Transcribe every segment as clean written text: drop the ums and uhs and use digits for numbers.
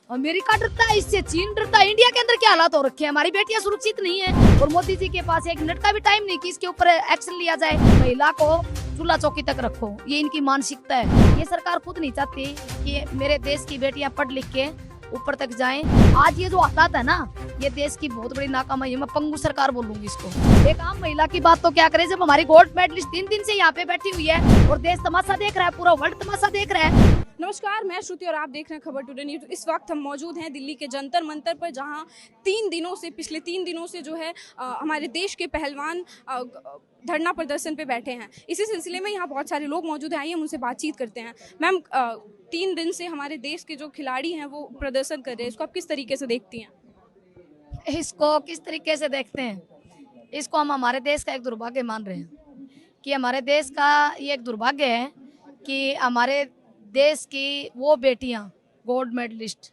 America डरता है इससे, चीन डरता है। इंडिया के अंदर क्या हालात हो रखे हैं, हमारी बेटियां सुरक्षित नहीं है और मोदी जी के पास एक मिनट का भी टाइम नहीं कि इसके ऊपर एक्शन लिया जाए। महिला को चूल्हा चौकी तक रखो, ये इनकी मानसिकता है। ये सरकार खुद नहीं चाहती कि मेरे देश की बेटियां पढ़ लिख के ऊपर तक जाएं। आज ये जो हालात है ना, ये देश की बहुत बड़ी नाकामी है। मैं पंगु सरकार बोलूंगी इसको। एक आम महिला की बात तो क्या करे, जब हमारी गोल्ड मेडलिस्ट 3 दिन से यहाँ पे बैठी हुई है और देश तमाशा देख रहा है, पूरा वर्ल्ड तमाशा देख रहा है। नमस्कार, मैं श्रुति और आप देख रहे हैं खबर टुडे न्यूज। इस वक्त हम मौजूद हैं दिल्ली के जंतर मंतर पर, जहां पिछले 3 दिनों से जो है हमारे देश के पहलवान धरना प्रदर्शन पे बैठे हैं। इसी सिलसिले में यहाँ बहुत सारे लोग मौजूद हैं, आइए हम उनसे बातचीत करते हैं। मैम, 3 दिन से हमारे देश के जो खिलाड़ी हैं वो प्रदर्शन कर रहे हैं, इसको आप किस तरीके से देखती हैं? इसको किस तरीके से देखते हैं, इसको हम हमारे देश का एक दुर्भाग्य मान रहे हैं कि हमारे देश का ये एक दुर्भाग्य है कि हमारे देश की वो बेटियां गोल्ड मेडलिस्ट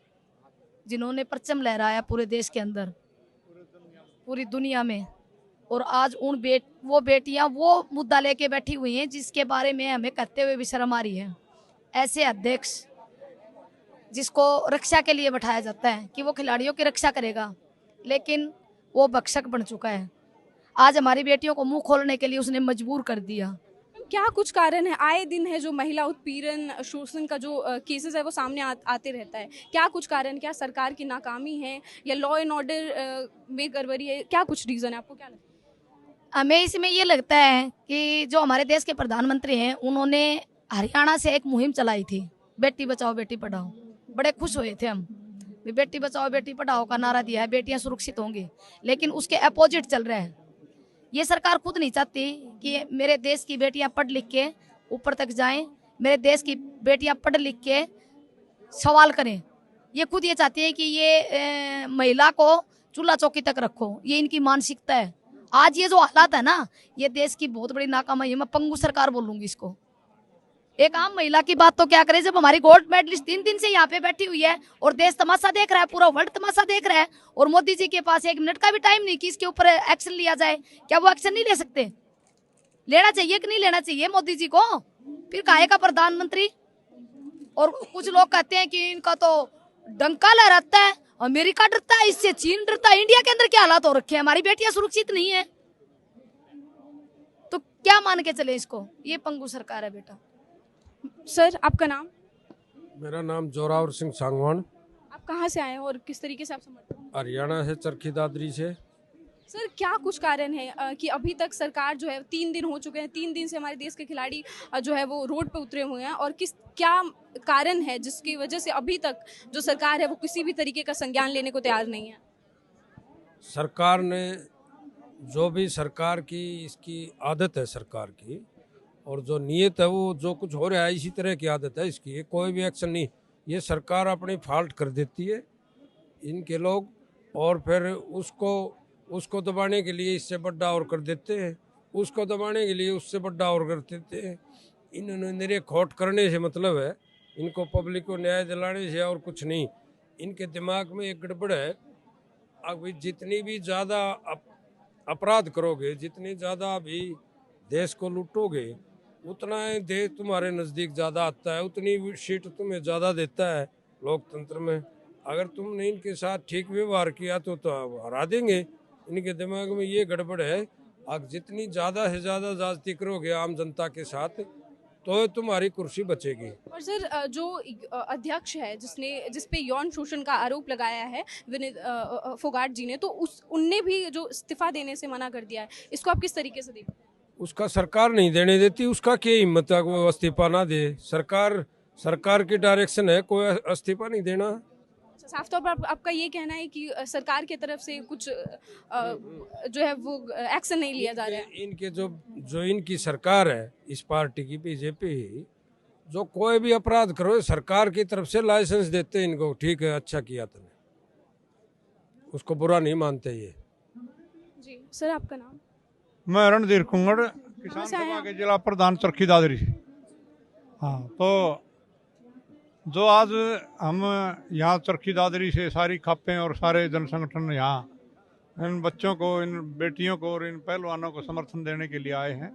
जिन्होंने परचम लहराया पूरे देश के अंदर, पूरी दुनिया में, और आज वो बेटियां वो मुद्दा लेके बैठी हुई हैं जिसके बारे में हमें कहते हुए भी शर्म आ रही है। ऐसे अध्यक्ष जिसको रक्षा के लिए बैठाया जाता है कि वो खिलाड़ियों की रक्षा करेगा, लेकिन वो भक्षक बन चुका है। आज हमारी बेटियों को मुंह खोलने के लिए उसने मजबूर कर दिया। क्या कुछ कारण है? आए दिन है जो महिला उत्पीड़न शोषण का जो केसेस है वो सामने आते रहता है। क्या कुछ कारण, क्या सरकार की नाकामी है या लॉ एंड ऑर्डर में गड़बड़ी है? क्या कुछ रीजन है, आपको क्या लगता है? हमें इसमें ये लगता है कि जो हमारे देश के प्रधानमंत्री हैं, उन्होंने हरियाणा से एक मुहिम चलाई थी, बेटी बचाओ बेटी पढ़ाओ। बड़े खुश हुए थे हम, बेटी बचाओ बेटी पढ़ाओ का नारा दिया है, बेटियां सुरक्षित होंगी, लेकिन उसके अपोजिट चल रहा है। ये सरकार खुद नहीं चाहती कि मेरे देश की बेटियां पढ़ लिख के ऊपर तक जाएं, मेरे देश की बेटियां पढ़ लिख के सवाल करें। ये खुद ये चाहती है कि ये महिला को चूल्हा चौकी तक रखो, ये इनकी मानसिकता है। आज ये जो हालात है ना, ये देश की बहुत बड़ी नाकामी है। मैं पंगु सरकार बोलूंगी इसको। एक आम महिला की बात तो क्या करे, जब हमारी गोल्ड मेडलिस्ट 3 दिन से यहाँ पे बैठी हुई है और देश तमाशा देख रहा है, पूरा वर्ल्ड तमाशा देख रहा है और मोदी जी के पास एक मिनट का भी टाइम नहीं कि इसके ऊपर एक्शन लिया जाए। क्या वो एक्शन नहीं ले सकते? लेना चाहिए कि नहीं लेना चाहिए मोदी जी को? फिर काहे का प्रधानमंत्री? और कुछ लोग कहते हैं कि इनका तो डंका लहराता है, अमेरिका डरता है इससे, चीन डरता है। इंडिया के अंदर क्या हालात हो रखे हैं, हमारी बेटियां सुरक्षित नहीं है, तो क्या मान के चले इसको? ये पंगु सरकार है बेटा। सर, आपका नाम? मेरा नाम जोरावर सिंह सांगवान, आप कहाँ से आए हैं और किस तरीके से आप समर्थन? हरियाणा से, चरखी दादरी से। सर, क्या कुछ कारण है कि अभी तक सरकार जो है, 3 दिन हो चुके हैं, 3 दिन से हमारे देश के खिलाड़ी जो है वो रोड पे उतरे हुए हैं, और क्या कारण है जिसकी वजह से अभी तक जो सरकार है वो किसी भी तरीके का संज्ञान लेने को तैयार नहीं है? सरकार ने जो भी, सरकार की इसकी आदत है सरकार की, और जो नीयत है वो जो कुछ हो रहा है इसी तरह की आदत है इसकी। कोई भी एक्शन नहीं, ये सरकार अपनी फाल्ट कर देती है इनके लोग, और फिर उसको दबाने के लिए इससे बड़ा और कर देते हैं, उसको दबाने के लिए उससे बड़ा और कर देते हैं। इन्होंने निरे खोट करने से मतलब है, इनको पब्लिक को न्याय दिलाने से और कुछ नहीं। इनके दिमाग में एक गड़बड़ है। अभी जितनी भी ज़्यादा अपराध करोगे, जितनी ज़्यादा अभी देश को लूटोगे, उतना ही देश तुम्हारे नज़दीक ज़्यादा आता है, उतनी सीट तुम्हें ज़्यादा देता है लोकतंत्र में। अगर तुमने इनके साथ ठीक व्यवहार किया तो हरा देंगे। इनके दिमाग में ये गड़बड़ है। अब जितनी ज़्यादा से ज़्यादा ज्यादती करोगे आम जनता के साथ, तो तुम्हारी कुर्सी बचेगी। और सर, जो अध्यक्ष है जिस पे यौन शोषण का आरोप लगाया है विनीत फोगाट जी ने, तो उनने भी जो इस्तीफा देने से मना कर दिया है, इसको आप किस तरीके से देखते हैं? उसका सरकार नहीं देने देती, उसका क्या हिम्मत है वो इस्तीफा ना दे? सरकार की डायरेक्शन है, कोई इस्तीफा नहीं देना। साफ तौर पर आपका ये कहना है कि सरकार की तरफ से कुछ जो है वो एक्शन नहीं लिया जा रहा है? इनके जो इनकी सरकार है, इस पार्टी की बीजेपी, जो कोई भी अपराध करो सरकार की तरफ से लाइसेंस देते हैं इनको। ठीक है, अच्छा किया तुमने, उसको बुरा नहीं मानते ये। जी सर, आपका नाम? मैं रणधीर कुंगड़, किसान सभा के जिला प्रधान, चरखी दादरी से। हाँ, तो जो आज हम यहाँ चरखी दादरी से सारी खापें और सारे जन संगठन यहाँ इन बच्चों को, इन बेटियों को और इन पहलवानों को समर्थन देने के लिए आए हैं।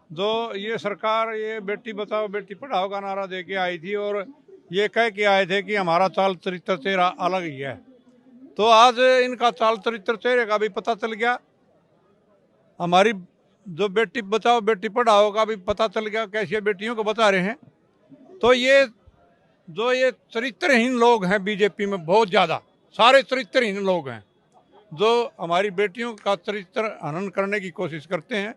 जो ये सरकार ये बेटी बचाओ बेटी पढ़ाओ का नारा दे के आई थी, और ये कह के आए थे कि हमारा चाल चरित्र चेहरा अलग ही है। तो आज इनका चाल चरित्र चेहरे का भी पता चल गया, हमारी जो बेटी बचाओ बेटी पढ़ाओ का भी पता चल गया, कैसे बेटियों को बचा रहे हैं। तो ये जो ये चरित्रहीन लोग हैं बीजेपी में बहुत ज़्यादा, सारे चरित्रहीन लोग हैं जो हमारी बेटियों का चरित्र हनन करने की कोशिश करते हैं।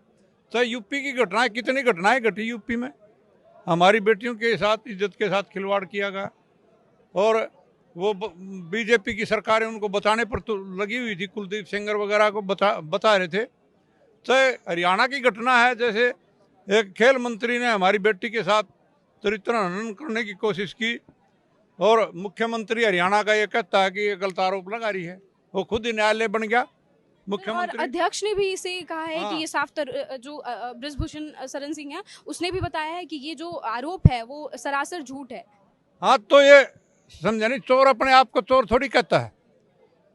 चाहे यूपी की घटनाएं, कितनी घटनाएं घटी यूपी में, हमारी बेटियों के साथ इज्जत के साथ खिलवाड़ किया गया, और वो बीजेपी की सरकारें उनको बचाने पर तो लगी हुई थी, कुलदीप सेंगर वगैरह को बता रहे थे। चाहे हरियाणा की घटना है, जैसे एक खेल मंत्री ने हमारी बेटी के साथ चरित्र हनन करने की कोशिश की, और मुख्यमंत्री हरियाणा का ये कहता है कि ये गलत आरोप लगा रही है, वो खुद ही न्यायालय बन गया और मुख्यमंत्री। अध्यक्ष ने भी इसे कहा है हाँ। कि ये साफ जो बृजभूषण शरण सिंह है उसने भी बताया है कि ये जो आरोप है वो सरासर झूठ है। हाँ, तो ये समझे नहीं, चोर अपने आप को चोर थोड़ी कहता है।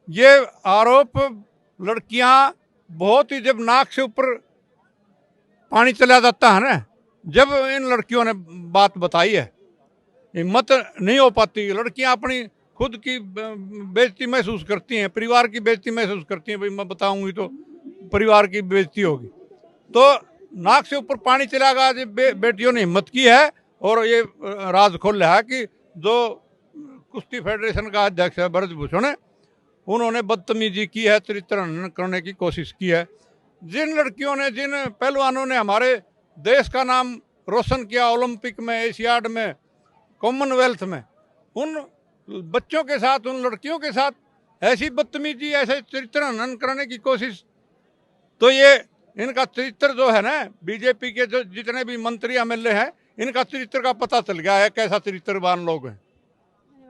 ये आरोप लड़कियां बहुत ही, जब नाक से ऊपर पानी चला जाता है ना, जब इन लड़कियों ने बात बताई है, हिम्मत नहीं हो पाती। लड़कियां अपनी खुद की बेइज्जती महसूस करती हैं, परिवार की बेइज्जती महसूस करती हैं, भाई मैं बताऊंगी तो परिवार की बेइज्जती होगी। तो नाक से ऊपर पानी चला गया, जब बेटियों ने हिम्मत की है और ये राज खोल रहा है कि जो कुश्ती फेडरेशन का अध्यक्ष है बृजभूषण, उन्होंने बदतमीजी की है, चरित्र हनन करने की कोशिश की है। जिन लड़कियों ने, जिन पहलवानों ने हमारे देश का नाम रोशन किया ओलंपिक में, एशियाड में, कॉमनवेल्थ में, उन बच्चों के साथ, उन लड़कियों के साथ ऐसी बदतमीजी, ऐसे चरित्र हनन करने की कोशिश, तो ये इनका चरित्र जो है ना, बीजेपी के जो जितने भी मंत्री एमएलए हैं, इनका चरित्र का पता चल गया है, कैसा चरित्रवान लोग हैं।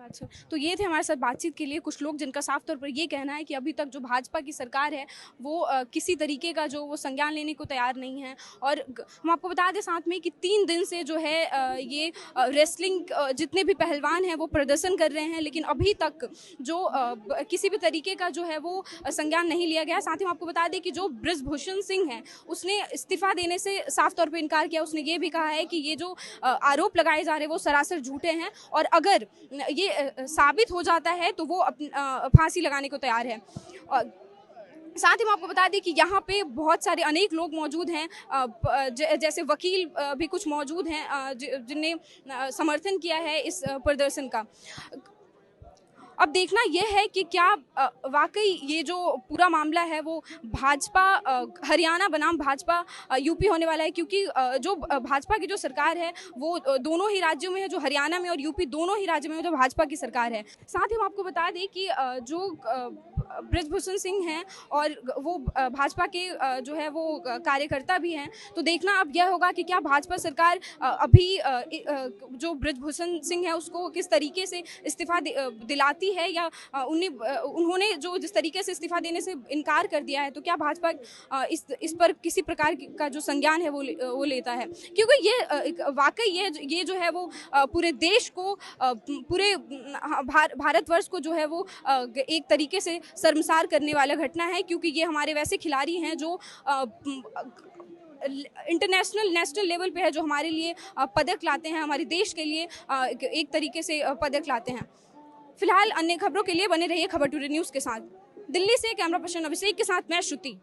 अच्छा, तो ये थे हमारे साथ बातचीत के लिए कुछ लोग जिनका साफ तौर पर ये कहना है कि अभी तक जो भाजपा की सरकार है वो किसी तरीके का जो वो संज्ञान लेने को तैयार नहीं है। और हम आपको बता दें साथ में कि 3 दिन से जो है ये रेसलिंग जितने भी पहलवान हैं वो प्रदर्शन कर रहे हैं, लेकिन अभी तक जो किसी भी तरीके का जो है वो संज्ञान नहीं लिया गया। साथ ही हम आपको बता दें कि जो बृजभूषण सिंह हैं उसने इस्तीफा देने से साफ तौर पर इनकार किया। उसने ये भी कहा है कि ये जो आरोप लगाए जा रहे हैं वो सरासर झूठे हैं, और अगर ये साबित हो जाता है तो वो फांसी लगाने को तैयार है। और साथ ही मैं आपको बता दें कि यहाँ पे बहुत सारे अनेक लोग मौजूद हैं, जैसे वकील भी कुछ मौजूद हैं जिनने समर्थन किया है इस प्रदर्शन का। अब देखना यह है कि क्या वाकई ये जो पूरा मामला है वो भाजपा हरियाणा बनाम भाजपा यूपी होने वाला है, क्योंकि जो भाजपा की जो सरकार है वो दोनों ही राज्यों में है, जो हरियाणा में और यूपी दोनों ही राज्यों में जो भाजपा की सरकार है। साथ ही हम आपको बता दें कि जो बृजभूषण सिंह हैं और वो भाजपा के जो है वो कार्यकर्ता भी हैं, तो देखना अब यह होगा कि क्या भाजपा सरकार अभी जो बृजभूषण सिंह है उसको किस तरीके से इस्तीफा दिलाती है, या उन्होंने जो जिस तरीके से इस्तीफा देने से इनकार कर दिया है, तो क्या भाजपा इस पर किसी प्रकार का जो संज्ञान है वो लेता है। क्योंकि ये वाकई ये जो है वो पूरे देश को, पूरे भारतवर्ष को जो है वो एक तरीके से शर्मसार करने वाला घटना है, क्योंकि ये हमारे वैसे खिलाड़ी हैं जो इंटरनेशनल नेशनल लेवल पे है, जो हमारे लिए पदक लाते हैं, हमारे देश के लिए एक तरीके से पदक लाते हैं। फिलहाल अन्य खबरों के लिए बने रहिए खबर टुडे न्यूज़ के साथ। दिल्ली से कैमरा पर्सन अभिषेक के साथ मैं श्रुति।